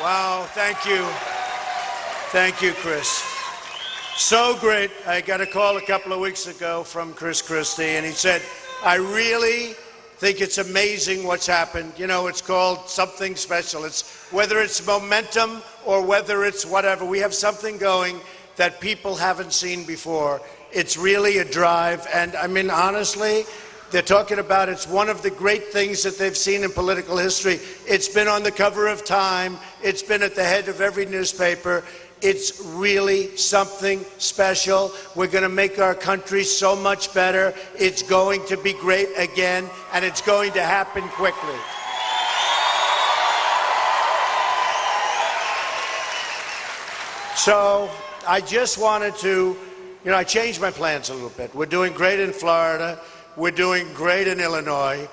Wow, thank you. Thank you, Chris. So great. I got a call a couple of weeks ago from Chris Christie, and he said, I really think it's amazing what's happened. You know, it's called something special. It's whether it's momentum or whether it's whatever. We have something going that people haven't seen before. It's really a drive. And I mean, honestly, they're talking about it's one of the great things that they've seen in political history. It's been on the cover of Time. It's been at the head of every newspaper. It's really something special. We're going to make our country so much better. It's going to be great again, and it's going to happen quickly. So I just wanted to, I changed my plans a little bit. We're doing great in Florida. We're doing great in Illinois.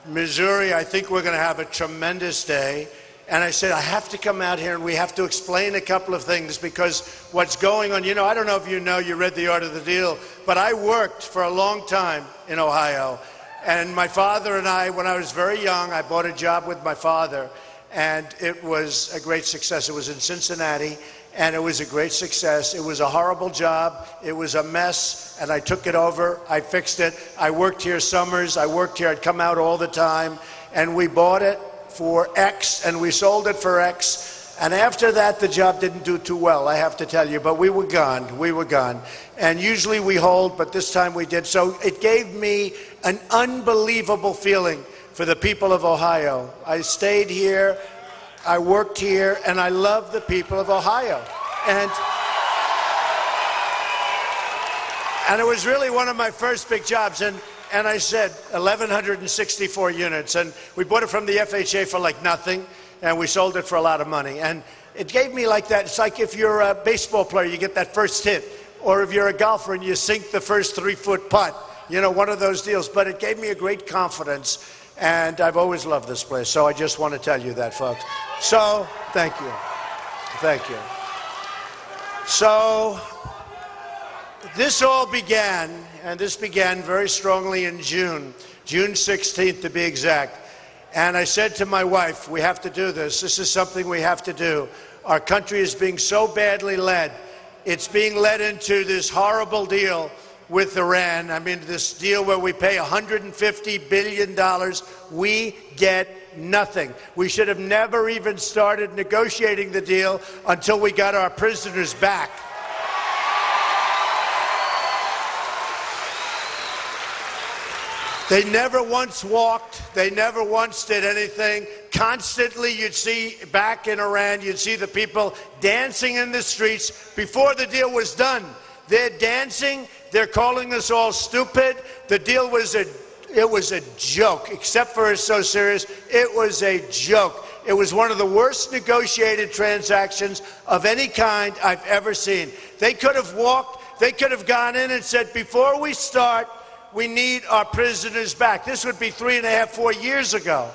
Missouri, I think we're going to have a tremendous day. And I said, I have to come out here and we have to explain a couple of things because what's going on, I don't know if you read the Art of the Deal, but I worked for a long time in Ohio. And my father and I, when I was very young, I bought a job with my father, and it was a great success. It was in Cincinnati, and it was a great success. It was a horrible job. It was a mess, and I took it over. I fixed it. I worked here summers. I worked here. I'd come out all the time, and we bought it for X, and we sold it for X. And after that, the job didn't do too well, I have to tell you, but we were gone. We were gone. And usually we hold, but this time we did. So it gave me an unbelievable feeling for the people of Ohio. I stayed here, I worked here, and I love the people of Ohio. And it was really one of my first big jobs. And I said 1,164 units, and we bought it from the FHA for like nothing, and we sold it for a lot of money. And it gave me like that. It's like if you're a baseball player, you get that first hit, or if you're a golfer and you sink the first 3-foot putt, one of those deals. But it gave me a great confidence, and I've always loved this place. So I just want to tell you that, folks. So thank you. Thank you. So this all began, and this began very strongly in June 16th to be exact. And I said to my wife, we have to do this. This is something we have to do. Our country is being so badly led. It's being led into this horrible deal with Iran. I mean, this deal where we pay $150 billion. We get nothing. We should have never even started negotiating the deal until we got our prisoners back. They never once walked. They never once did anything. Constantly, you'd see back in Iran, you'd see the people dancing in the streets before the deal was done. They're dancing. They're calling us all stupid. The deal was a joke, except for it's so serious. It was a joke. It was one of the worst negotiated transactions of any kind I've ever seen. They could have walked. They could have gone in and said, before we start, we need our prisoners back. This would be 3.5, 4 years ago.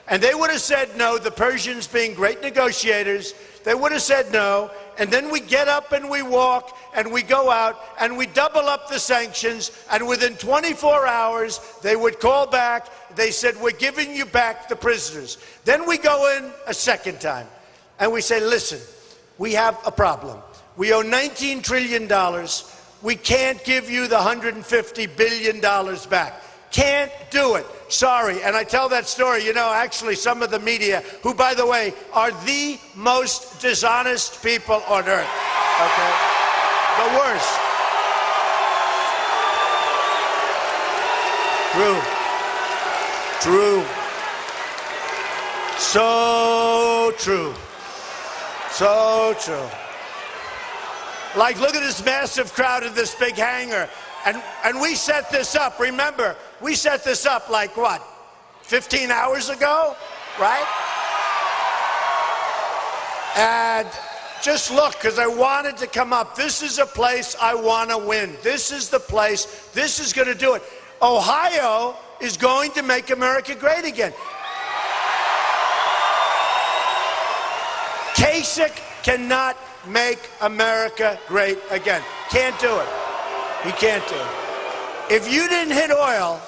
And they would have said no, the Persians being great negotiators, they would have said no, and then we get up and we walk and we go out and we double up the sanctions, and within 24 hours they would call back. They said, we're giving you back the prisoners. Then we go in a second time and we say, listen, we have a problem. We owe $19 trillion. We can't give you the $150 billion back. Can't do it. Sorry. And I tell that story, actually some of the media, who, by the way, are the most dishonest people on earth. Okay? The worst. True. So true. So true. Like, look at this massive crowd in this big hangar. And we set this up. Remember, we set this up like, what, 15 hours ago, right? And just look, because I wanted to come up. This is a place I want to win. This is the place. This is going to do it. Ohio is going to make America great again. Kasich cannot make America great again. Can't do it. He can't do it. If you didn't hit oil,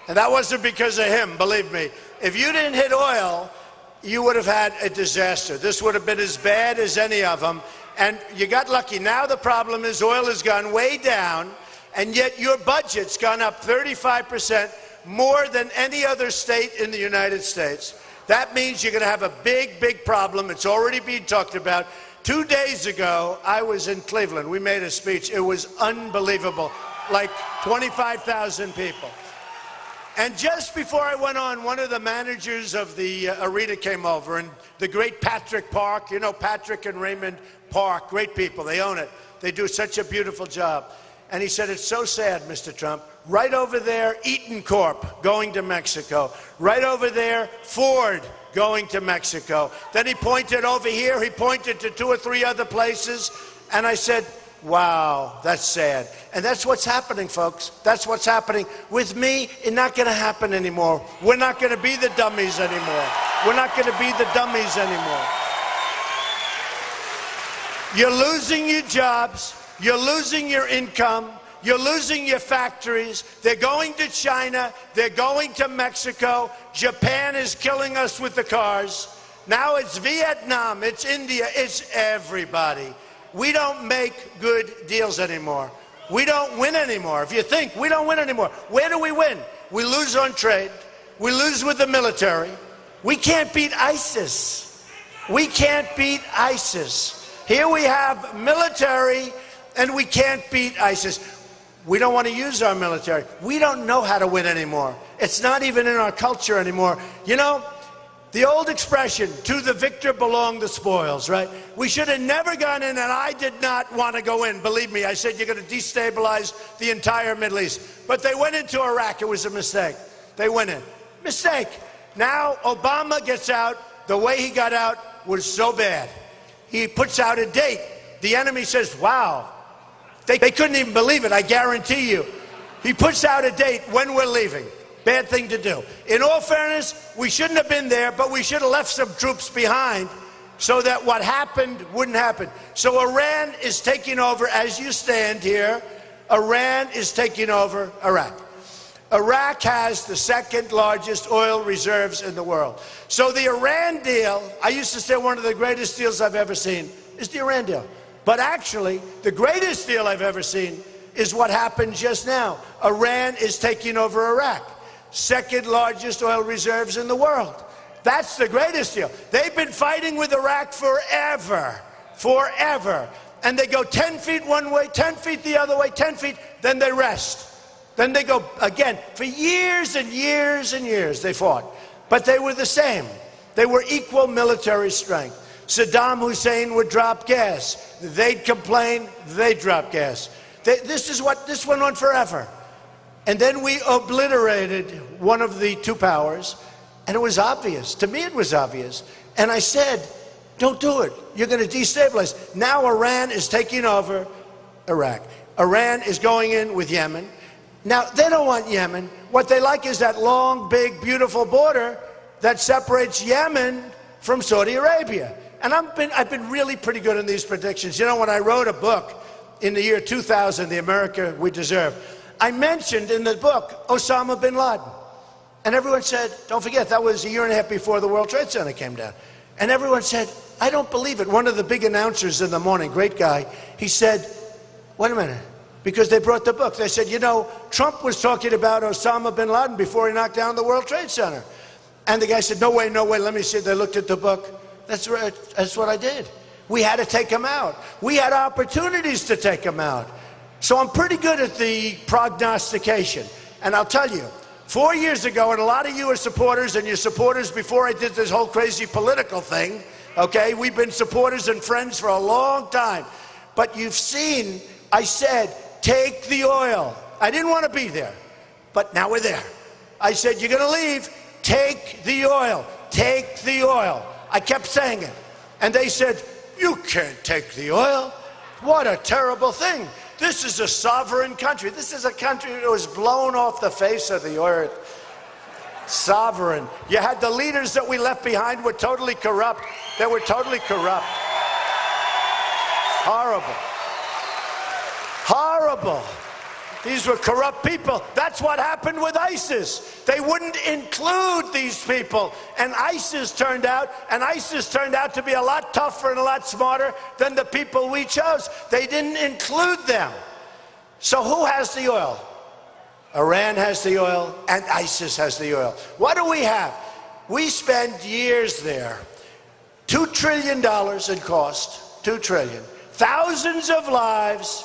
and that wasn't because of him, believe me, if you didn't hit oil, you would have had a disaster. This would have been as bad as any of them. And you got lucky. Now the problem is oil has gone way down, and yet your budget's gone up 35%, more than any other state in the United States. That means you're going to have a big, big problem. It's already being talked about. 2 days ago, I was in Cleveland. We made a speech. It was unbelievable, like 25,000 people. And just before I went on, one of the managers of the arena came over, and the great Patrick Park, you know Patrick and Raymond Park, great people, they own it. They do such a beautiful job. And he said, it's so sad, Mr. Trump. Right over there, Eaton Corp going to Mexico. Right over there, Ford going to Mexico. Then he pointed over here, he pointed to 2 or 3 other places, and I said, wow, that's sad. And that's what's happening, folks. That's what's happening. With me, it's not going to happen anymore. We're not going to be the dummies anymore. We're not going to be the dummies anymore. You're losing your jobs. You're losing your income. You're losing your factories. They're going to China. They're going to Mexico. Japan is killing us with the cars. Now it's Vietnam. It's India. It's everybody. We don't make good deals anymore. We don't win anymore. If you think, we don't win anymore. Where do we win? We lose on trade. We lose with the military. We can't beat ISIS. We can't beat ISIS. Here we have military, and we can't beat ISIS. We don't want to use our military. We don't know how to win anymore. It's not even in our culture anymore. You know, the old expression, to the victor belong the spoils, right? We should have never gone in, and I did not want to go in. Believe me, I said you're going to destabilize the entire Middle East. But they went into Iraq. It was a mistake. They went in. Mistake. Now Obama gets out. The way he got out was so bad. He puts out a date. The enemy says, wow. They couldn't even believe it, I guarantee you. He puts out a date when we're leaving. Bad thing to do. In all fairness, we shouldn't have been there, but we should have left some troops behind so that what happened wouldn't happen. So Iran is taking over, as you stand here, Iran is taking over Iraq. Iraq has the 2nd largest oil reserves in the world. So the Iran deal, I used to say one of the greatest deals I've ever seen is the Iran deal. But actually, the greatest deal I've ever seen is what happened just now. Iran is taking over Iraq. 2nd largest oil reserves in the world. That's the greatest deal. They've been fighting with Iraq forever. Forever. And they go 10 feet one way, 10 feet the other way, 10 feet, then they rest. Then they go again. For years and years and years they fought. But they were the same. They were equal military strength. Saddam Hussein would drop gas. They'd complain, they'd drop gas. This went on forever. And then we obliterated one of the 2 powers, and it was obvious. To me, it was obvious. And I said, don't do it. You're going to destabilize. Now Iran is taking over Iraq. Iran is going in with Yemen. Now, they don't want Yemen. What they like is that long, big, beautiful border that separates Yemen from Saudi Arabia. And I've been really pretty good in these predictions. You know, when I wrote a book in the year 2000, The America We Deserve, I mentioned in the book Osama bin Laden. And everyone said, don't forget, that was a year and a half before the World Trade Center came down. And everyone said, I don't believe it. One of the big announcers in the morning, great guy, he said, wait a minute, because they brought the book. They said, you know, Trump was talking about Osama bin Laden before he knocked down the World Trade Center. And the guy said, no way, let me see. They looked at the book. That's right. That's what I did. We had to take him out. We had opportunities to take him out. So I'm pretty good at the prognostication. And I'll tell you, 4 years ago, and a lot of you are supporters, and you're supporters before I did this whole crazy political thing, okay? We've been supporters and friends for a long time. But you've seen, I said, take the oil. I didn't want to be there, but now we're there. I said, you're going to leave, take the oil. Take the oil. I kept saying it. And they said, you can't take the oil. What a terrible thing. This is a sovereign country. This is a country that was blown off the face of the earth. Sovereign. You had the leaders that we left behind were totally corrupt. They were totally corrupt. Horrible. Horrible. These were corrupt people. That's what happened with ISIS. They wouldn't include these people. And ISIS turned out to be a lot tougher and a lot smarter than the people we chose. They didn't include them. So who has the oil? Iran has the oil, and ISIS has the oil. What do we have? We spend years there. $2 trillion in cost, $2 trillion. Thousands of lives,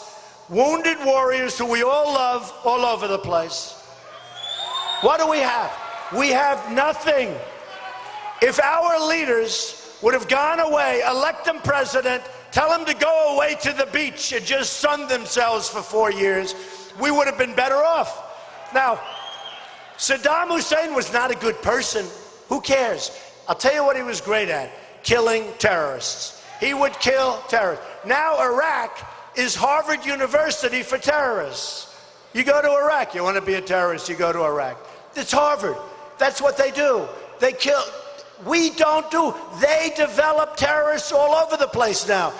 wounded warriors who we all love all over the place. What do we have? We have nothing. If our leaders would have gone away, elect them president, tell them to go away to the beach and just sun themselves for 4 years, we would have been better off. Now, Saddam Hussein was not a good person. Who cares? I'll tell you what he was great at: killing terrorists. He would kill terrorists. Now Iraq is Harvard University for terrorists. You go to Iraq, you want to be a terrorist, you go to Iraq. It's Harvard. That's what they do. They kill. We don't do. They develop terrorists all over the place now.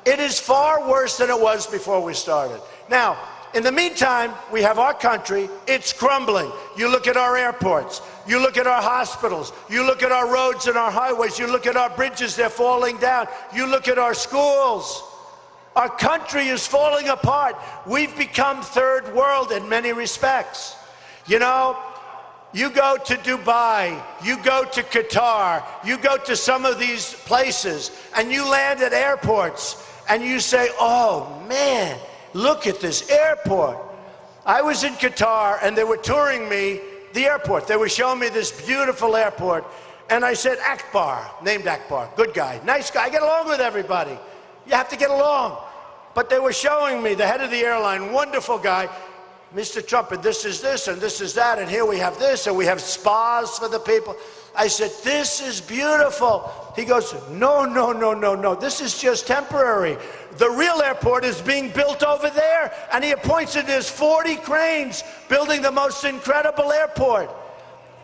It is far worse than it was before we started. Now, in the meantime, we have our country. It's crumbling. You look at our airports. You look at our hospitals. You look at our roads and our highways. You look at our bridges. They're falling down. You look at our schools. Our country is falling apart. We've become third world in many respects. You know, you go to Dubai, you go to Qatar, you go to some of these places, and you land at airports, and you say, oh man, look at this airport. I was in Qatar, and they were touring me the airport. They were showing me this beautiful airport, and I said, Akbar, named Akbar, good guy, nice guy, I get along with everybody. You have to get along. But they were showing me the head of the airline, wonderful guy, Mr. Trump, and this is this, and this is that, and here we have this, and we have spas for the people. I said, this is beautiful. He goes, no, no, no, no, no, this is just temporary. The real airport is being built over there, and he points to there's 40 cranes building the most incredible airport.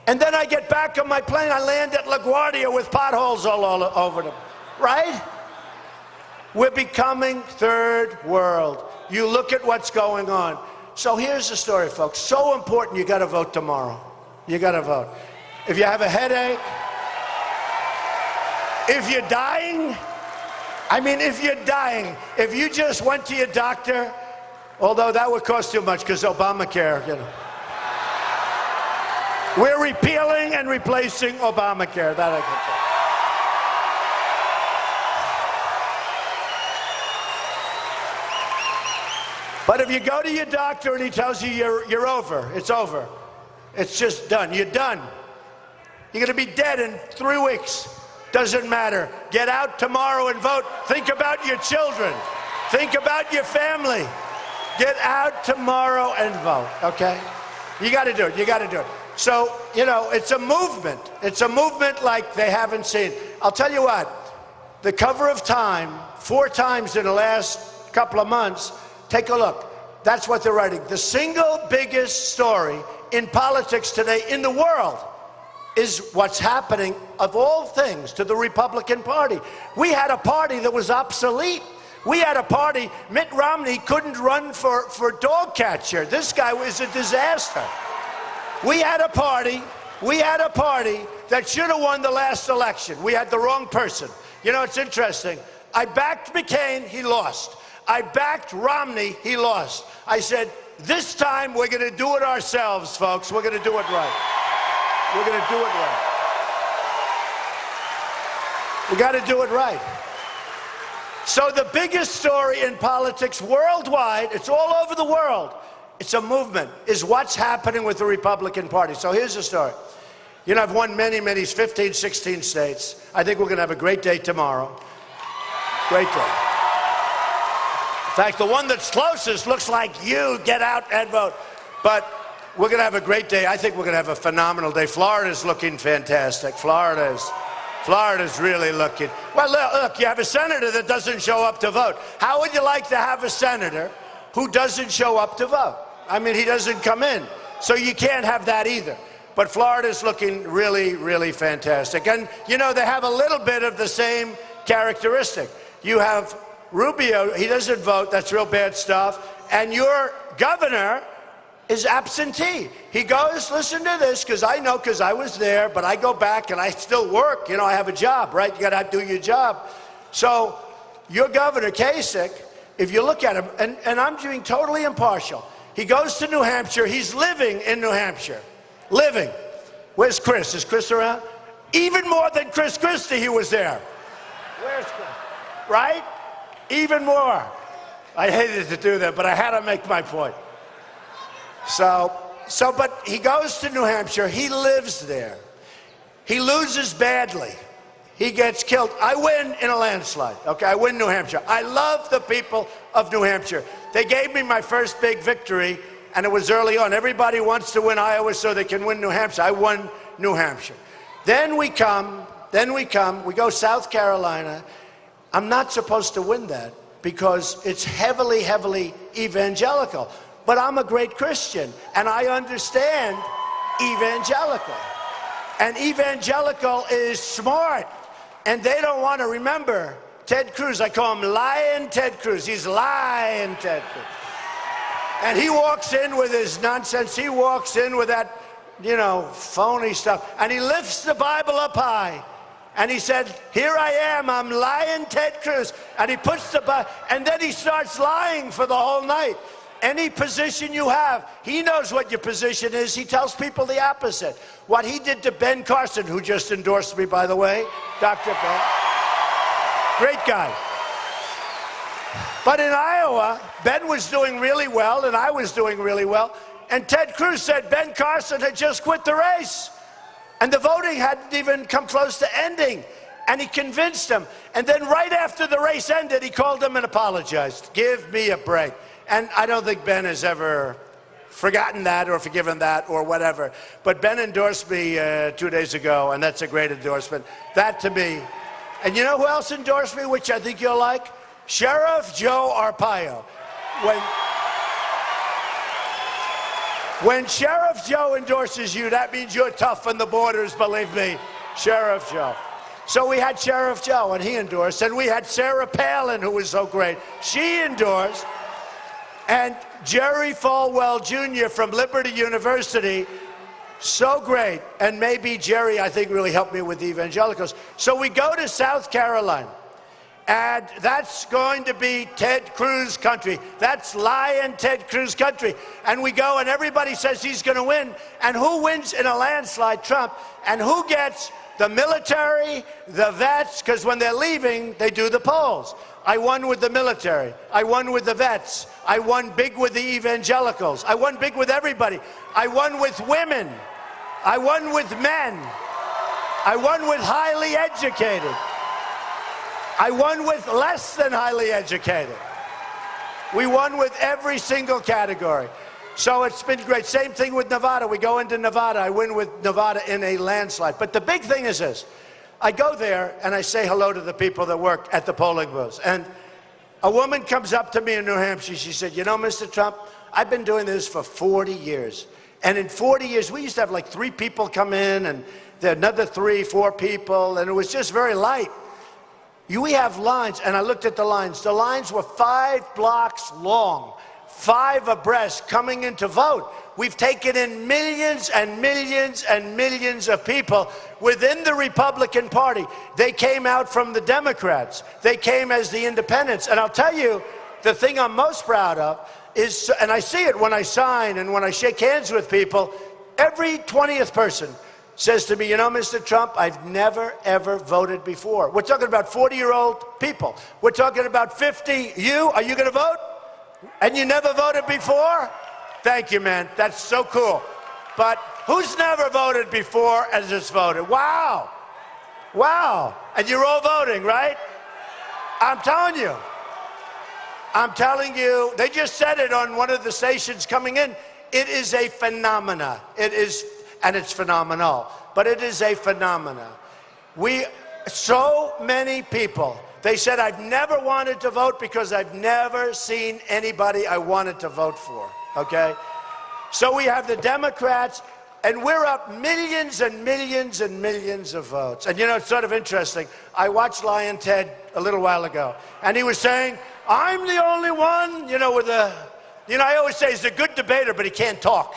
And then I get back on my plane, I land at LaGuardia with potholes all over them, right? We're becoming third world. You look at what's going on. So here's the story, folks. So important, you got to vote tomorrow. You got to vote. If you have a headache, if you're dying, if you're dying, if you just went to your doctor, although that would cost too much because Obamacare, you know. We're repealing and replacing Obamacare. That I can tell. But if you go to your doctor and he tells you you're over, it's over. It's just done. You're done. You're going to be dead in 3 weeks. Doesn't matter. Get out tomorrow and vote. Think about your children. Think about your family. Get out tomorrow and vote, okay? You got to do it. You got to do it. So, you know, it's a movement. It's a movement like they haven't seen. I'll tell you what. The cover of Time, 4 times in the last couple of months, take a look. That's what they're writing. The single biggest story in politics today in the world is what's happening, of all things, to the Republican Party. We had a party that was obsolete. We had a party, Mitt Romney couldn't run for dog catcher. This guy was a disaster. We had a party that should have won the last election. We had the wrong person. You know, it's interesting. I backed McCain, he lost. I backed Romney, he lost. I said, this time we're going to do it ourselves, folks. We're going to do it right. We're going to do it right. We got to do it right. So the biggest story in politics worldwide, it's all over the world, it's a movement, is what's happening with the Republican Party. So here's the story. You know, I've won many, 15, 16 states. I think we're going to have a great day tomorrow. Great day. In fact, the one that's closest looks like you. Get out and vote. But we're going to have a great day. I think we're going to have a phenomenal day. Florida's looking fantastic. Florida's really looking. Well, look, you have a senator that doesn't show up to vote. How would you like to have a senator who doesn't show up to vote? I mean, he doesn't come in. So you can't have that either. But Florida's looking really, really fantastic. And, you know, they have a little bit of the same characteristic. You have Rubio, he doesn't vote, that's real bad stuff. And your governor, is absentee. He goes, listen to this, because I know, because I was there, but I go back and I still work. You know, I have a job, right? You got to do your job. So your governor, Kasich, if you look at him, and I'm being totally impartial, he goes to New Hampshire. He's living in New Hampshire. Living. Where's Chris? Is Chris around? Even more than Chris Christie, he was there. Where's Chris? Right? Even more. I hated to do that, but I had to make my point. But he goes to New Hampshire. He lives there. He loses badly. He gets killed. I win in a landslide. Okay, I win New Hampshire. I love the people of New Hampshire. They gave me my first big victory, and it was early on. Everybody wants to win Iowa so they can win New Hampshire. I won New Hampshire. Then we go South Carolina. I'm not supposed to win that because it's heavily, heavily evangelical. But I'm a great Christian, and I understand evangelical. And evangelical is smart, and they don't want to remember Ted Cruz. I call him Lying Ted Cruz. He's lying Ted Cruz. And he walks in with his nonsense. He walks in with that, you know, phony stuff. And he lifts the Bible up high. And he said, here I am, I'm lying Ted Cruz. And he puts the Bible, and then he starts lying for the whole night. Any position you have, he knows what your position is. He tells people the opposite. What he did to Ben Carson, who just endorsed me, by the way, Dr. Ben. Great guy. But in Iowa, Ben was doing really well, and I was doing really well. And Ted Cruz said Ben Carson had just quit the race. And the voting hadn't even come close to ending. And he convinced him. And then right after the race ended, he called him and apologized. Give me a break. And I don't think Ben has ever forgotten that or forgiven that or whatever. But Ben endorsed me 2 days ago, and that's a great endorsement. That to me. And you know who else endorsed me, which I think you'll like? Sheriff Joe Arpaio. When Sheriff Joe endorses you, that means you're tough on the borders, believe me. Sheriff Joe. So we had Sheriff Joe, and he endorsed. And we had Sarah Palin, who was so great. She endorsed. And Jerry Falwell Jr. from Liberty University, so great. And maybe Jerry, I think, really helped me with evangelicals. So we go to South Carolina, and that's going to be Ted Cruz country. That's lying Ted Cruz country. And we go, and everybody says he's going to win. And who wins in a landslide? Trump. And who gets the military, the vets? Because when they're leaving, they do the polls. I won with the military. I won with the vets. I won big with the evangelicals. I won big with everybody. I won with women. I won with men. I won with highly educated. I won with less than highly educated. We won with every single category. So it's been great. Same thing with Nevada. We go into Nevada. I win with Nevada in a landslide. But the big thing is this. I go there and I say hello to the people that work at the polling booths. And a woman comes up to me in New Hampshire. She said, you know, Mr. Trump, I've been doing this for 40 years. And in 40 years, we used to have like 3 people come in and then another 3, 4 people. And it was just very light. We have lines. And I looked at the lines. The lines were 5 blocks long, 5 abreast coming in to vote. We've taken in millions and millions and millions of people within the Republican Party. They came out from the Democrats. They came as the independents. And I'll tell you, the thing I'm most proud of is, and I see it when I sign and when I shake hands with people, every 20th person says to me, you know, Mr. Trump, I've never, ever voted before. We're talking about 40-year-old people. We're talking about 50. Are you going to vote? And you never voted before? Thank you, man. That's so cool. But who's never voted before and just voted? Wow. Wow. And you're all voting, right? I'm telling you, they just said it on one of the stations coming in. It is a phenomena. It is, and it's phenomenal, but it is a phenomena. So many people, they said, I've never wanted to vote because I've never seen anybody I wanted to vote for. Okay? So we have the Democrats, and we're up millions and millions and millions of votes. And you know, it's sort of interesting. I watched Lion Ted a little while ago, and he was saying, I'm the only one, you know, with the You know, I always say he's a good debater, but he can't talk.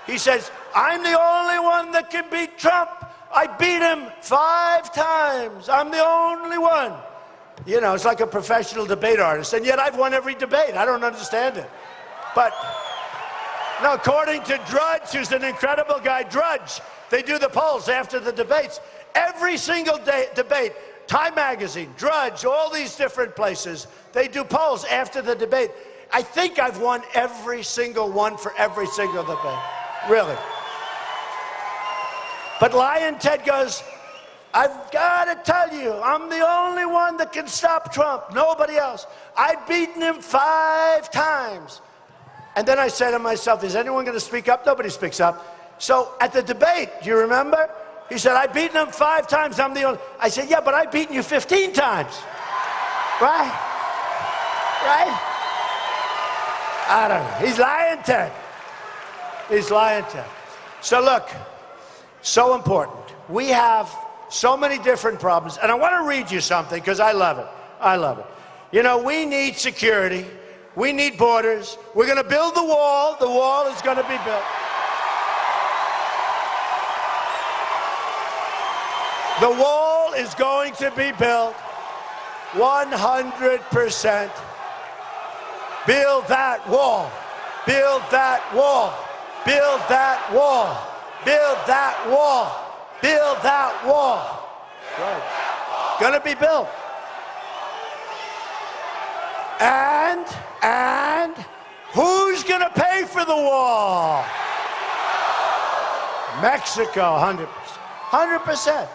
He says, I'm the only one that can beat Trump. I beat him 5 times. I'm the only one. You know, it's like a professional debate artist, and yet I've won every debate. I don't understand it. But, no, according to Drudge, who's an incredible guy, Drudge, they do the polls after the debates. Every single debate, Time Magazine, Drudge, all these different places, they do polls after the debate. I think I've won every single one for every single debate. Really. But Lion Ted goes, I've got to tell you, I'm the only one that can stop Trump. Nobody else. I've beaten him 5 times. And then I say to myself, is anyone going to speak up? Nobody speaks up. So at the debate, do you remember? He said, I've beaten him 5 times. I'm the only. I said, yeah, but I've beaten you 15 times. Right? Right? I don't know. He's Lion Ted. He's Lion Ted. So look, so important. We have so many different problems. And I want to read you something because I love it. I love it. You know, we need security. We need borders. We're going to build the wall. The wall is going to be built. The wall is going to be built 100%. Build that wall. Build that wall. Build that wall. Build that wall. Build that wall. Right. Gonna be built. And who's gonna pay for the wall? Mexico, 100%. 100%.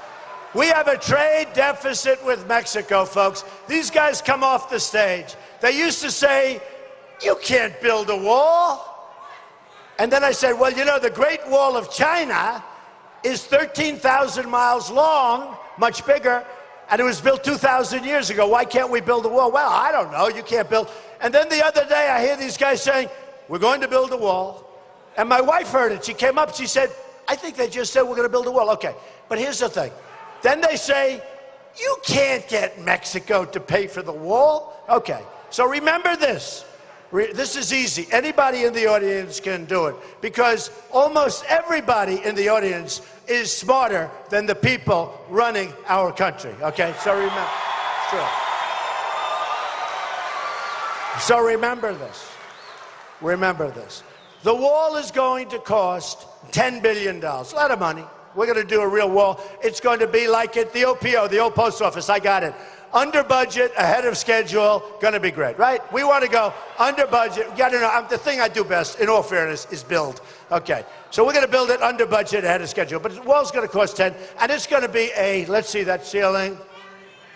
We have a trade deficit with Mexico, folks. These guys come off the stage. They used to say, you can't build a wall. And then I said, well, you know, the Great Wall of China is 13,000 miles long, much bigger, and it was built 2,000 years ago. Why can't we build a wall? Well, I don't know. You can't build. And then the other day, I hear these guys saying, we're going to build a wall. And my wife heard it. She came up. She said, I think they just said we're going to build a wall. Okay, but here's the thing. Then they say, you can't get Mexico to pay for the wall. Okay, so remember this. This is easy. Anybody in the audience can do it because almost everybody in the audience is smarter than the people running our country. Okay, so remember. Sure. So remember this. Remember this. The wall is going to cost $10 billion. A lot of money. We're going to do a real wall. It's going to be like at the OPO, the old post office. I got it. Under budget, ahead of schedule, going to be great, right? We want to go under budget. You got to know, the thing I do best, in all fairness, is build. Okay, so we're going to build it under budget, ahead of schedule. But the wall's going to cost 10, and it's going to be a, let's see, that ceiling.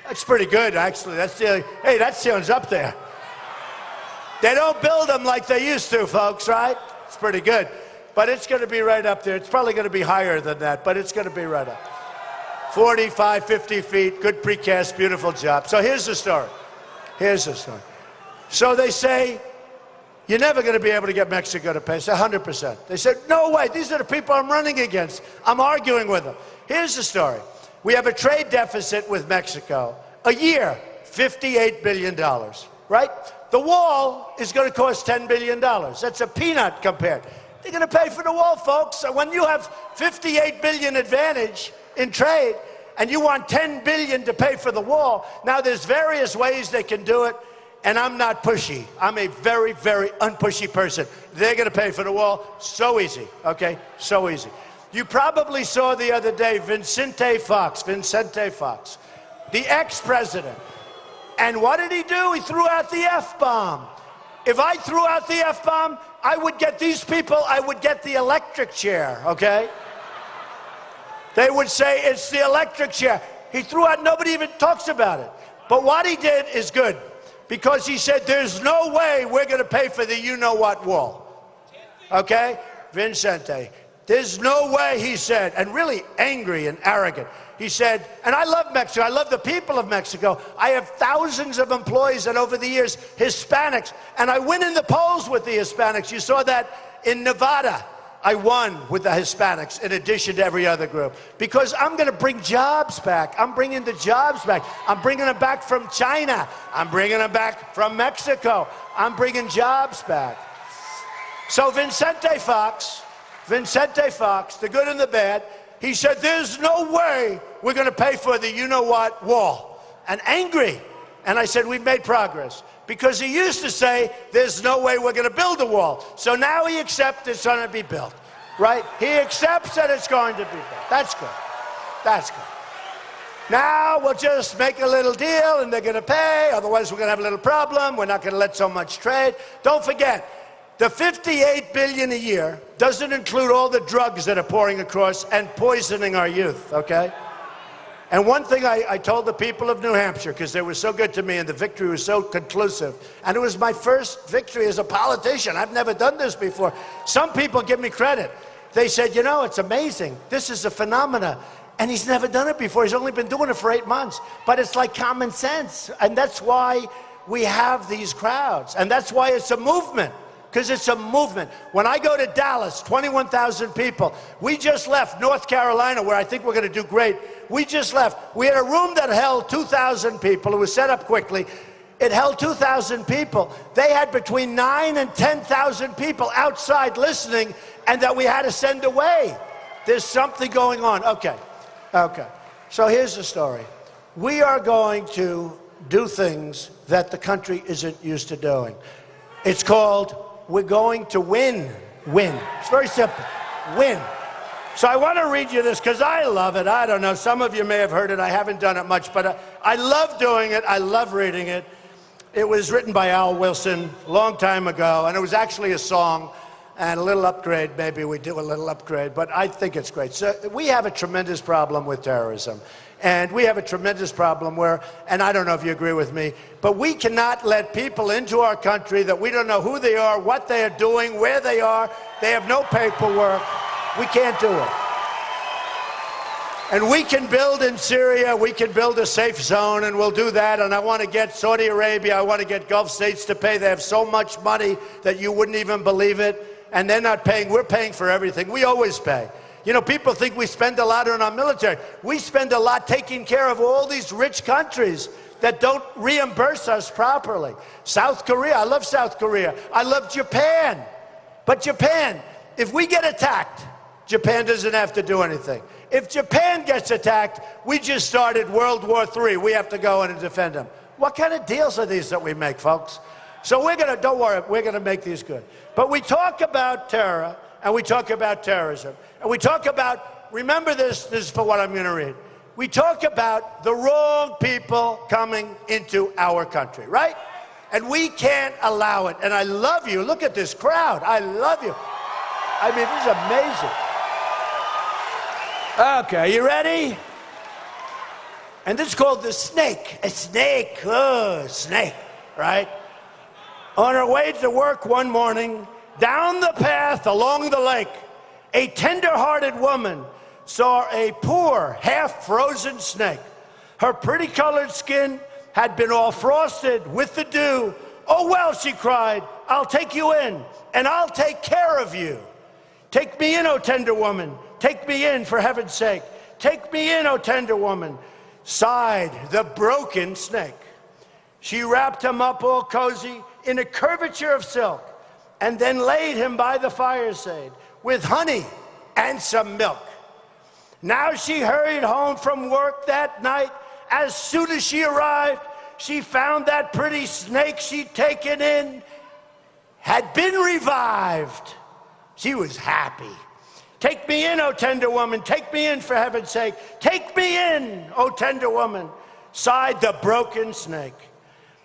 That's pretty good, actually. That ceiling, hey, that ceiling's up there. They don't build them like they used to, folks, right? It's pretty good. But it's going to be right up there. It's probably going to be higher than that, but it's going to be right up. 45, 50 feet, good precast, beautiful job. So here's the story. Here's the story. So they say, you're never going to be able to get Mexico to pay. Say 100%. They said, no way. These are the people I'm running against. I'm arguing with them. Here's the story. We have a trade deficit with Mexico. A year, $58 billion, right? The wall is going to cost $10 billion. That's a peanut compared. They're going to pay for the wall, folks. So when you have $58 billion advantage in trade, and you want $10 billion to pay for the wall. Now, there's various ways they can do it, and I'm not pushy. I'm a very, very unpushy person. They're going to pay for the wall. So easy, okay? So easy. You probably saw the other day Vicente Fox, the ex-president. And what did he do? He threw out the F-bomb. If I threw out the F-bomb, I would get these people, I would get the electric chair, okay? They would say, it's the electric chair. He threw out, nobody even talks about it. But what he did is good, because he said, there's no way we're going to pay for the you-know-what wall. Okay? Vicente. There's no way, he said, and really angry and arrogant. He said, and I love Mexico. I love the people of Mexico. I have thousands of employees, and over the years, Hispanics. And I win in the polls with the Hispanics. You saw that in Nevada. I won with the Hispanics in addition to every other group because I'm going to bring jobs back. I'm bringing the jobs back. I'm bringing them back from China. I'm bringing them back from Mexico. I'm bringing jobs back. So Vicente Fox, the good and the bad, he said, there's no way we're going to pay for the you-know-what wall. And angry. And I said, we've made progress. Because he used to say, there's no way we're going to build a wall. So now he accepts it's going to be built. Right? He accepts that it's going to be built. That's good. That's good. Now we'll just make a little deal and they're going to pay. Otherwise, we're going to have a little problem. We're not going to let so much trade. Don't forget, the $58 billion a year doesn't include all the drugs that are pouring across and poisoning our youth, okay? And one thing I told the people of New Hampshire, because they were so good to me and the victory was so conclusive, and it was my first victory as a politician. I've never done this before. Some people give me credit. They said, you know, it's amazing. This is a phenomena. And he's never done it before. He's only been doing it for 8 months. But it's like common sense. And that's why we have these crowds. And that's why it's a movement. Because it's a movement. When I go to Dallas, 21,000 people. We just left North Carolina, where I think we're going to do great. We just left. We had a room that held 2,000 people. It was set up quickly. It held 2,000 people. They had between 9,000 and 10,000 people outside listening, and that we had to send away. There's something going on. Okay. So here's the story. We are going to do things that the country isn't used to doing. It's called, we're going to win. It's very simple. Win. So I want to read you this because I love it. I don't know. Some of you may have heard it. I haven't done it much, but I love doing it. I love reading it. It was written by Al Wilson a long time ago, and it was actually a song. And a little upgrade, maybe we do a little upgrade, but I think it's great. So we have a tremendous problem with terrorism. And we have a tremendous problem where, and I don't know if you agree with me, but we cannot let people into our country that we don't know who they are, what they are doing, where they are. They have no paperwork. We can't do it. And we can build in Syria, we can build a safe zone, and we'll do that. And I want to get Saudi Arabia, I want to get Gulf states to pay. They have so much money that you wouldn't even believe it. And they're not paying. We're paying for everything. We always pay. You know, people think we spend a lot on our military. We spend a lot taking care of all these rich countries that don't reimburse us properly. South Korea, I love South Korea. I love Japan. But Japan, if we get attacked, Japan doesn't have to do anything. If Japan gets attacked, we just started World War III. We have to go in and defend them. What kind of deals are these that we make, folks? So we're going to, don't worry, we're going to make these good. But we talk about terror, and we talk about terrorism, and we talk about, remember this is for what I'm going to read. We talk about the wrong people coming into our country, right? And we can't allow it. And I love you. Look at this crowd. I love you. I mean, this is amazing. Okay, you ready? And this is called the snake. A snake. Oh, snake, right? On her way to work one morning, down the path along the lake, a tender-hearted woman saw a poor, half-frozen snake. Her pretty-colored skin had been all frosted with the dew. Oh, well, she cried, I'll take you in, and I'll take care of you. Take me in, O tender woman. Take me in, for heaven's sake. Take me in, O tender woman, sighed the broken snake. She wrapped him up all cozy in a curvature of silk, and then laid him by the fireside with honey and some milk. Now she hurried home from work that night. As soon as she arrived, she found that pretty snake she'd taken in had been revived. She was happy. Take me in, O tender woman. Take me in, for heaven's sake. Take me in, O tender woman, sighed the broken snake.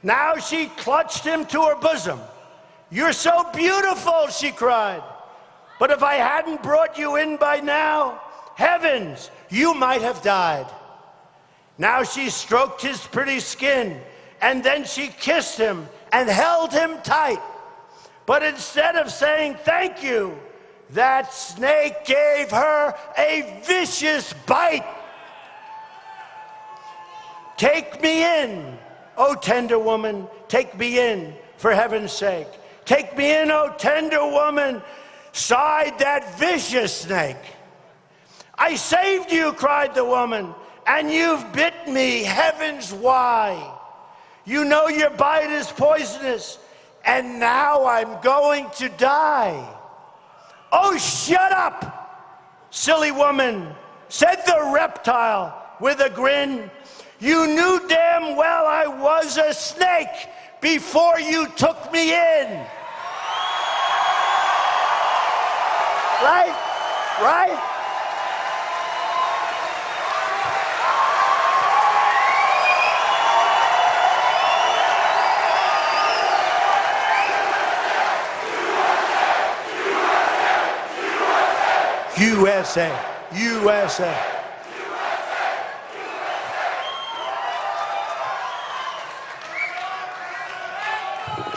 Now she clutched him to her bosom. You're so beautiful, she cried. But if I hadn't brought you in by now, heavens, you might have died. Now she stroked his pretty skin, and then she kissed him and held him tight. But instead of saying thank you, that snake gave her a vicious bite. Take me in, O tender woman, take me in, for heaven's sake. Take me in, O tender woman, sighed that vicious snake. I saved you, cried the woman, and you've bit me, heavens why? You know your bite is poisonous, and now I'm going to die. Oh, shut up, silly woman, said the reptile with a grin. You knew damn well I was a snake before you took me in. Right? Right? USA, USA.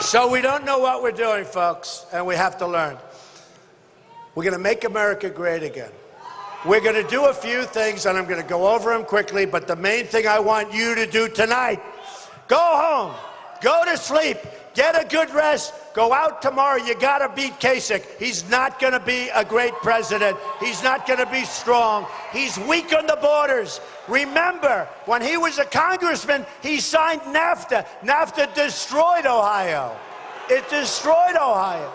So we don't know what we're doing, folks, and we have to learn. We're going to make America great again. We're going to do a few things, and I'm going to go over them quickly, but the main thing I want you to do tonight, go home, go to sleep, get a good rest, go out tomorrow. You got to beat Kasich. He's not going to be a great president. He's not going to be strong. He's weak on the borders. Remember, when he was a congressman, he signed NAFTA. NAFTA destroyed Ohio. It destroyed Ohio.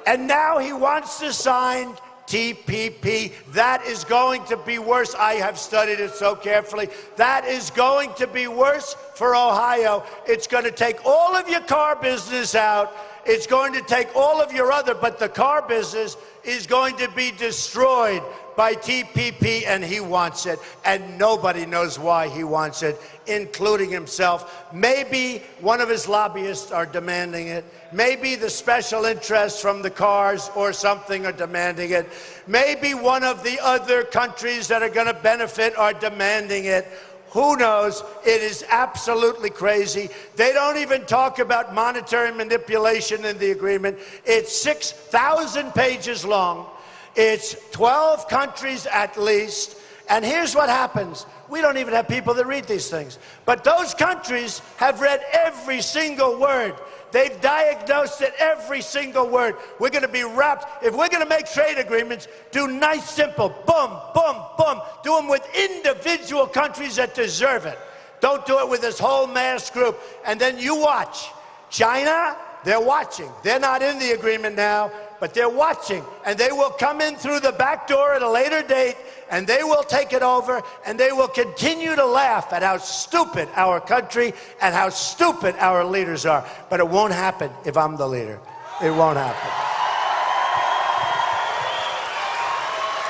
And now he wants to sign TPP. That is going to be worse. I have studied it so carefully. That is going to be worse for Ohio. It's going to take all of your car business out. It's going to take all of your other, but the car business is going to be destroyed by TPP, and he wants it, and nobody knows why he wants it, including himself. Maybe one of his lobbyists are demanding it. Maybe the special interests from the cars or something are demanding it. Maybe one of the other countries that are going to benefit are demanding it. Who knows? It is absolutely crazy. They don't even talk about monetary manipulation in the agreement. It's 6,000 pages long. It's 12 countries at least. And here's what happens. We don't even have people that read these things. But those countries have read every single word. They've diagnosed it, every single word. We're going to be wrapped. If we're going to make trade agreements, do nice, simple, boom, boom, boom. Do them with individual countries that deserve it. Don't do it with this whole mass group. And then you watch. China, they're watching. They're not in the agreement now, but they're watching. And they will come in through the back door at a later date, and they will take it over, and they will continue to laugh at how stupid our country and how stupid our leaders are. But it won't happen if I'm the leader. It won't happen.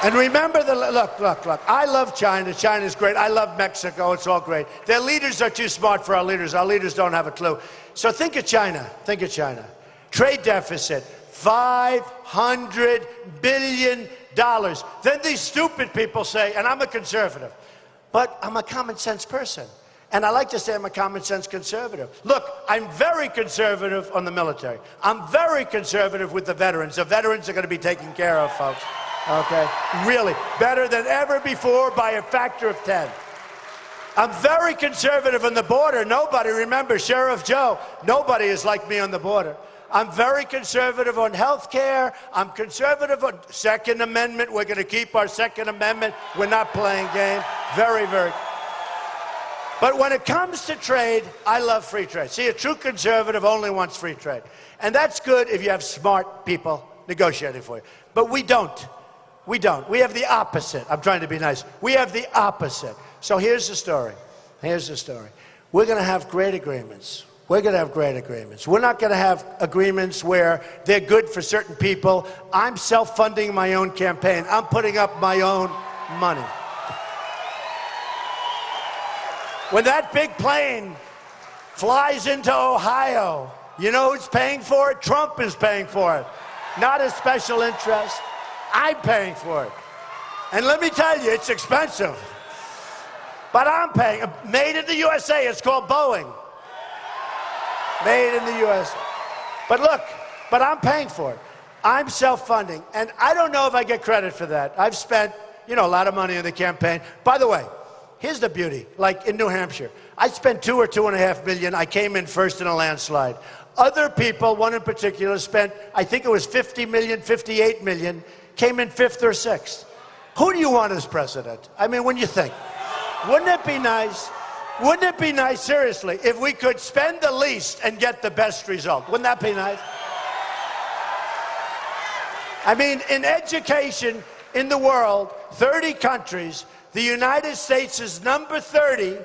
And remember, look, I love China. China's great. I love Mexico. It's all great. Their leaders are too smart for our leaders. Our leaders don't have a clue. So think of China. Think of China. Trade deficit, $500 billion. Then these stupid people say, and I'm a conservative, but I'm a common sense person. And I like to say I'm a common sense conservative. Look, I'm very conservative on the military. I'm very conservative with the veterans. The veterans are going to be taken care of, folks. Okay? Really. Better than ever before by a factor of 10. I'm very conservative on the border. Nobody, remember, Sheriff Joe, nobody is like me on the border. I'm very conservative on health care. I'm conservative on Second Amendment. We're going to keep our Second Amendment. We're not playing game. Very, very. But when it comes to trade, I love free trade. See, a true conservative only wants free trade. And that's good if you have smart people negotiating for you. But we don't. We don't. We have the opposite. I'm trying to be nice. We have the opposite. So here's the story. Here's the story. We're going to have great agreements. We're going to have great agreements. We're not going to have agreements where they're good for certain people. I'm self-funding my own campaign. I'm putting up my own money. When that big plane flies into Ohio, you know who's paying for it? Trump is paying for it. Not a special interest. I'm paying for it. And let me tell you, it's expensive. But I'm paying. Made in the USA. It's called Boeing. Made in the USA. But look, but I'm paying for it. I'm self-funding. And I don't know if I get credit for that. I've spent, a lot of money in the campaign. By the way, here's the beauty. Like in New Hampshire, I spent $2 or2.5 million. I came in first in a landslide. Other people, one in particular, spent, I think it was 50 million, 58 million, came in 5th or 6th. Who do you want as president? I mean, when you think, wouldn't it be nice? Wouldn't it be nice, seriously, if we could spend the least and get the best result? Wouldn't that be nice? I mean, in education in the world, 30 countries, the United States is number 30,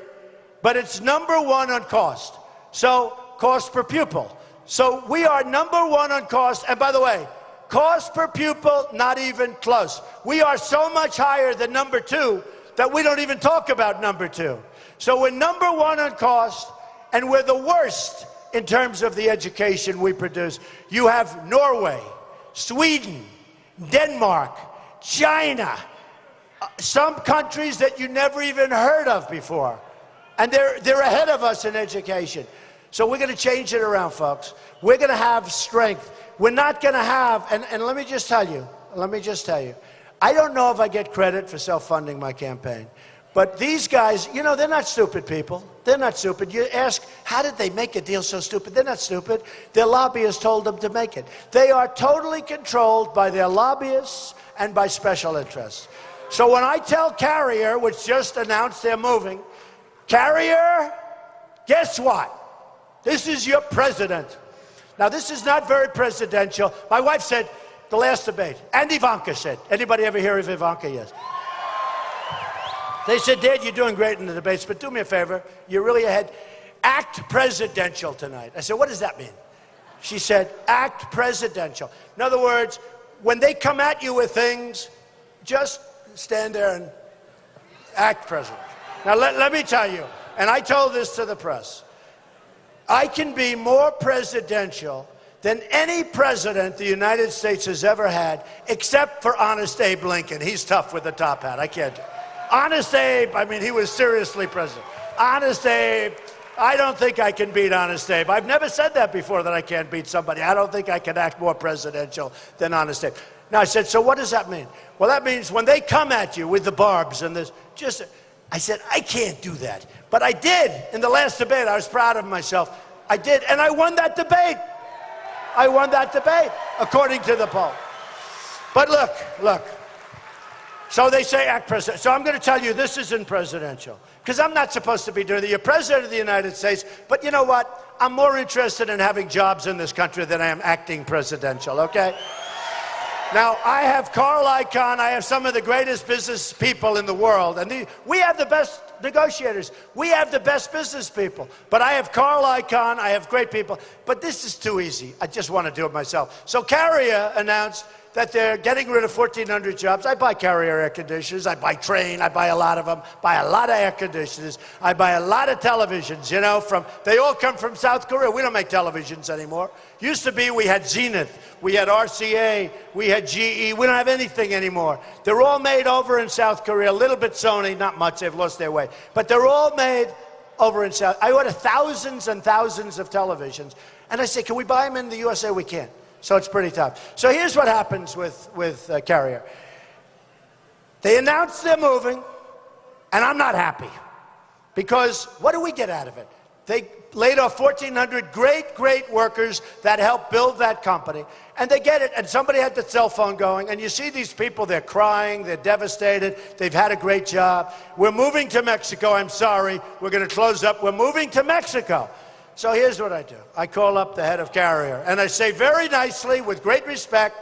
but it's number 1 on cost. So, cost per pupil. So we are number 1 on cost. And by the way, cost per pupil, not even close. We are so much higher than number 2 that we don't even talk about number 2. So we're number 1 on cost, and we're the worst in terms of the education we produce. You have Norway, Sweden, Denmark, China, some countries that you never even heard of before. And they're ahead of us in education. So we're going to change it around, folks. We're going to have strength. We're not going to have, and let me just tell you, I don't know if I get credit for self-funding my campaign, but these guys, you know, they're not stupid people. They're not stupid. You ask, how did they make a deal so stupid? They're not stupid. Their lobbyists told them to make it. They are totally controlled by their lobbyists and by special interests. So when I tell Carrier, which just announced they're moving, Carrier, guess what? This is your president. Now, this is not very presidential. My wife said, the last debate, and Ivanka said. Anybody ever hear of Ivanka? Yes. They said, Dad, you're doing great in the debates, but do me a favor. You're really ahead. Act presidential tonight. I said, what does that mean? She said, act presidential. In other words, when they come at you with things, just stand there and act presidential. Now, let me tell you, and I told this to the press, I can be more presidential than any president the United States has ever had, except for Honest Abe Lincoln. He's tough with the top hat. I can't do it. Honest Abe, I mean, he was seriously president. Honest Abe, I don't think I can beat Honest Abe. I've never said that before, that I can't beat somebody. I don't think I can act more presidential than Honest Abe. Now, I said, so what does that mean? Well, that means when they come at you with the barbs and this, I said, I can't do that. But I did. In the last debate, I was proud of myself. I did, and I won that debate. I won that debate, according to the poll. But look. So they say act president. So I'm going to tell you this isn't presidential, because I'm not supposed to be doing it. You're president of the United States, but you know what? I'm more interested in having jobs in this country than I am acting presidential, okay? Now, I have Carl Icahn. I have some of the greatest business people in the world, and we have the best negotiators. We have the best business people. But I have Carl Icahn. I have great people. But this is too easy. I just want to do it myself. So Carrier announced that they're getting rid of 1,400 jobs. I buy Carrier air conditioners. I buy Trane. I buy a lot of them. Buy a lot of air conditioners. I buy a lot of televisions, you know, they all come from South Korea. We don't make televisions anymore. Used to be we had Zenith. We had RCA. We had GE. We don't have anything anymore. They're all made over in South Korea. A little bit Sony, not much. They've lost their way. But they're all made over in South. I order thousands and thousands of televisions. And I say, can we buy them in the USA? We can't. So it's pretty tough. So here's what happens with Carrier. They announce they're moving, and I'm not happy. Because what do we get out of it? They laid off 1,400 great workers that helped build that company. And they get it, and somebody had the cell phone going, and you see these people, they're crying, they're devastated, they've had a great job. We're moving to Mexico, I'm sorry, we're going to close up, we're moving to Mexico. So here's what I do. I call up the head of Carrier, and I say very nicely, with great respect,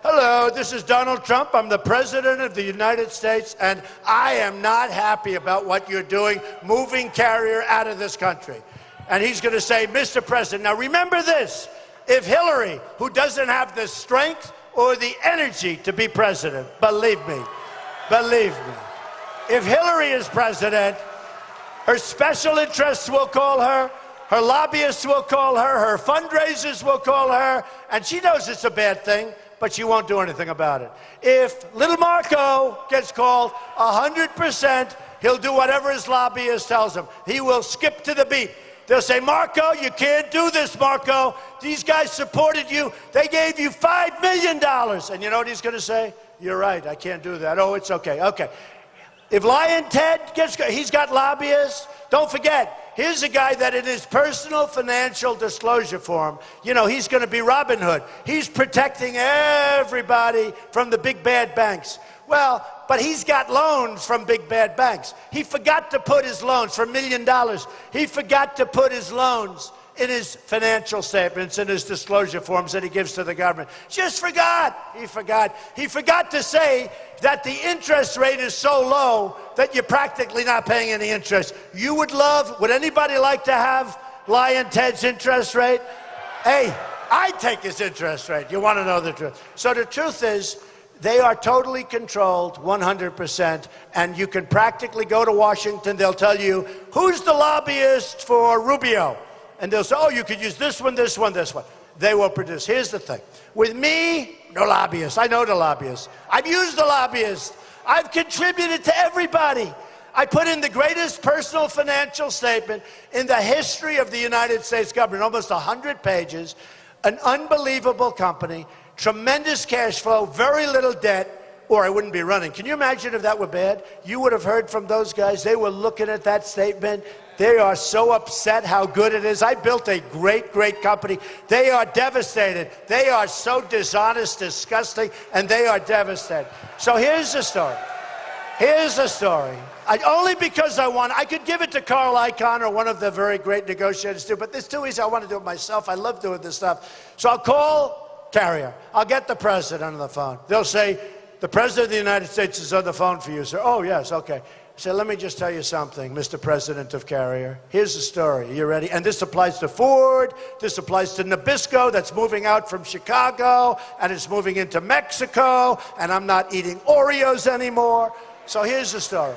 hello, this is Donald Trump. I'm the President of the United States, and I am not happy about what you're doing, moving Carrier out of this country. And he's going to say, Mr. President, now remember this, if Hillary, who doesn't have the strength or the energy to be president, believe me, if Hillary is president, her special interests will call her, her lobbyists will call her fundraisers will call her, and she knows it's a bad thing, but she won't do anything about it. If little Marco gets called, 100%, he'll do whatever his lobbyist tells him. He will skip to the beat. They'll say, Marco, you can't do this, Marco. These guys supported you. They gave you $5 million. And you know what he's going to say? You're right, I can't do that. Oh, it's okay, okay. If Lion Ted he's got lobbyists. Don't forget, here's a guy that in his personal financial disclosure form, you know, he's going to be Robin Hood. He's protecting everybody from the big bad banks. Well, but he's got loans from big bad banks. He forgot to put his loans for $1 million. He forgot to put his loans in his financial statements, in his disclosure forms that he gives to the government. Just forgot. He forgot to say that the interest rate is so low that you're practically not paying any interest. Would anybody like to have Lion Ted's interest rate? Hey, I take his interest rate. You want to know the truth? So the truth is, they are totally controlled, 100%, and you can practically go to Washington. They'll tell you, who's the lobbyist for Rubio? And they'll say, oh, you could use this one, this one, this one. They will produce. Here's the thing. With me, no lobbyists. I know the lobbyists. I've used the lobbyists. I've contributed to everybody. I put in the greatest personal financial statement in the history of the United States government, almost 100 pages, an unbelievable company, tremendous cash flow, very little debt, or I wouldn't be running. Can you imagine if that were bad? You would have heard from those guys. They were looking at that statement. They are so upset how good it is. I built a great, great company. They are devastated. They are so dishonest, disgusting, and they are devastated. So here's the story. Here's the story. Only because I could give it to Carl Icahn or one of the very great negotiators too, but it's too easy. I want to do it myself. I love doing this stuff. So I'll call Carrier. I'll get the president on the phone. They'll say, the president of the United States is on the phone for you, sir. Oh, yes, okay. So let me just tell you something, Mr. President of Carrier. Here's the story. You ready? And this applies to Ford. This applies to Nabisco that's moving out from Chicago, and it's moving into Mexico, and I'm not eating Oreos anymore. So here's the story.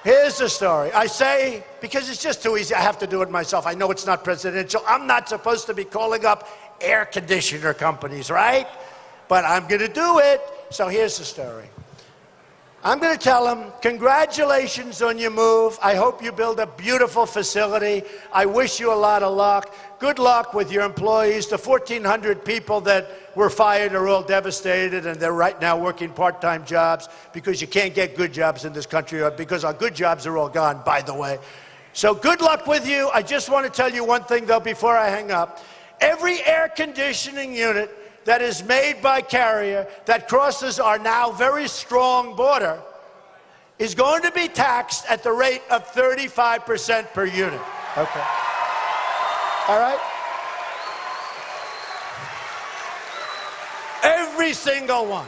Here's the story. I say, because it's just too easy, I have to do it myself. I know it's not presidential. I'm not supposed to be calling up air conditioner companies, right? But I'm going to do it. So here's the story. I'm going to tell them, congratulations on your move. I hope you build a beautiful facility. I wish you a lot of luck. Good luck with your employees. The 1,400 people that were fired are all devastated, and they're right now working part-time jobs because you can't get good jobs in this country, because our good jobs are all gone, by the way. So good luck with you. I just want to tell you one thing, though, before I hang up. Every air conditioning unit that is made by Carrier that crosses our now very strong border is going to be taxed at the rate of 35% per unit. Okay. All right? Every single one.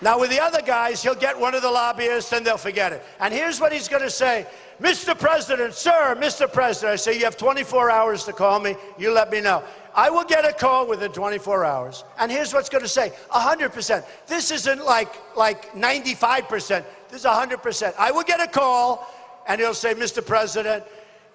Now, with the other guys, he'll get one of the lobbyists and they'll forget it. And here's what he's going to say. Mr. President, sir, Mr. President. I say, you have 24 hours to call me. You let me know. I will get a call within 24 hours. And here's what's going to say, 100%. This isn't like 95%. This is 100%. I will get a call, and he'll say, Mr. President,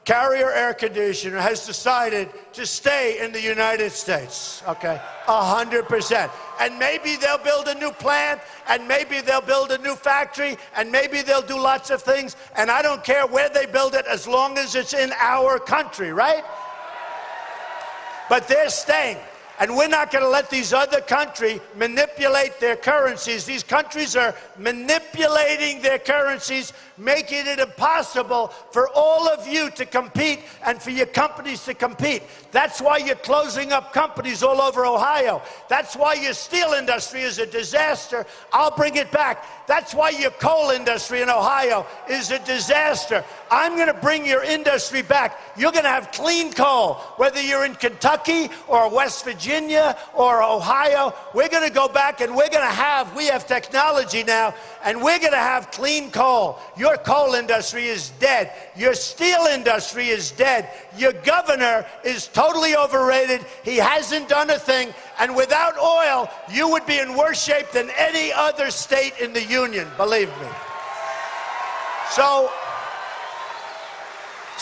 Carrier Air Conditioner has decided to stay in the United States, okay? 100%. And maybe they'll build a new plant, and maybe they'll build a new factory, and maybe they'll do lots of things, and I don't care where they build it as long as it's in our country, right? But they're staying. And we're not going to let these other countries manipulate their currencies. These countries are manipulating their currencies, making it impossible for all of you to compete and for your companies to compete. That's why you're closing up companies all over Ohio. That's why your steel industry is a disaster. I'll bring it back. That's why your coal industry in Ohio is a disaster. I'm going to bring your industry back. You're going to have clean coal, whether you're in Kentucky or West Virginia or Ohio. We're going to go back and we have technology now, and we're going to have clean coal. Your coal industry is dead. Your steel industry is dead. Your governor is totally overrated. He hasn't done a thing. And without oil, you would be in worse shape than any other state in the union, believe me. So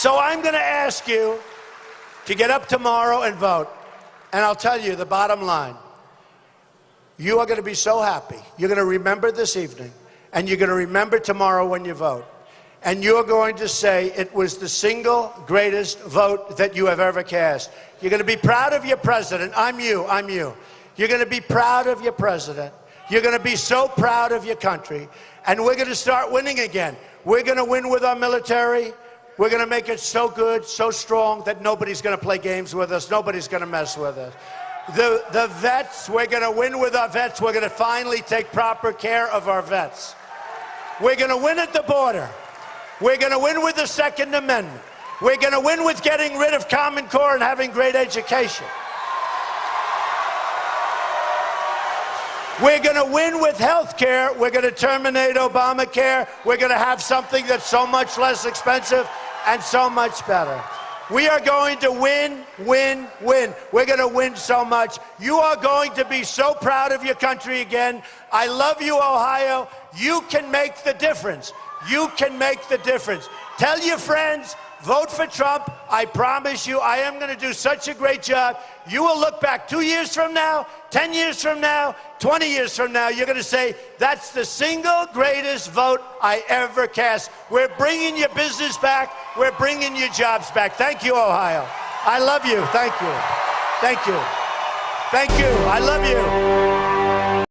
I'm going to ask you to get up tomorrow and vote. And I'll tell you the bottom line. You are going to be so happy. You're going to remember this evening, and you're going to remember tomorrow when you vote. And you're going to say it was the single greatest vote that you have ever cast. You're going to be proud of your president. I'm you. You're going to be proud of your president. You're going to be so proud of your country. And we're going to start winning again. We're going to win with our military. We're going to make it so good, so strong that nobody's going to play games with us. Nobody's going to mess with us. The vets, we're going to win with our vets. We're going to finally take proper care of our vets. We're going to win at the border. We're going to win with the Second Amendment. We're going to win with getting rid of Common Core and having great education. We're going to win with health care. We're going to terminate Obamacare. We're going to have something that's so much less expensive and so much better. We are going to win, win, win. We're going to win so much. You are going to be so proud of your country again. I love you, Ohio. You can make the difference. You can make the difference. Tell your friends, vote for Trump. I promise you, I am going to do such a great job. You will look back 2 years from now, 10 years from now, 20 years from now. You're going to say, that's the single greatest vote I ever cast. We're bringing your business back. We're bringing your jobs back. Thank you, Ohio. I love you. Thank you. Thank you. Thank you. I love you.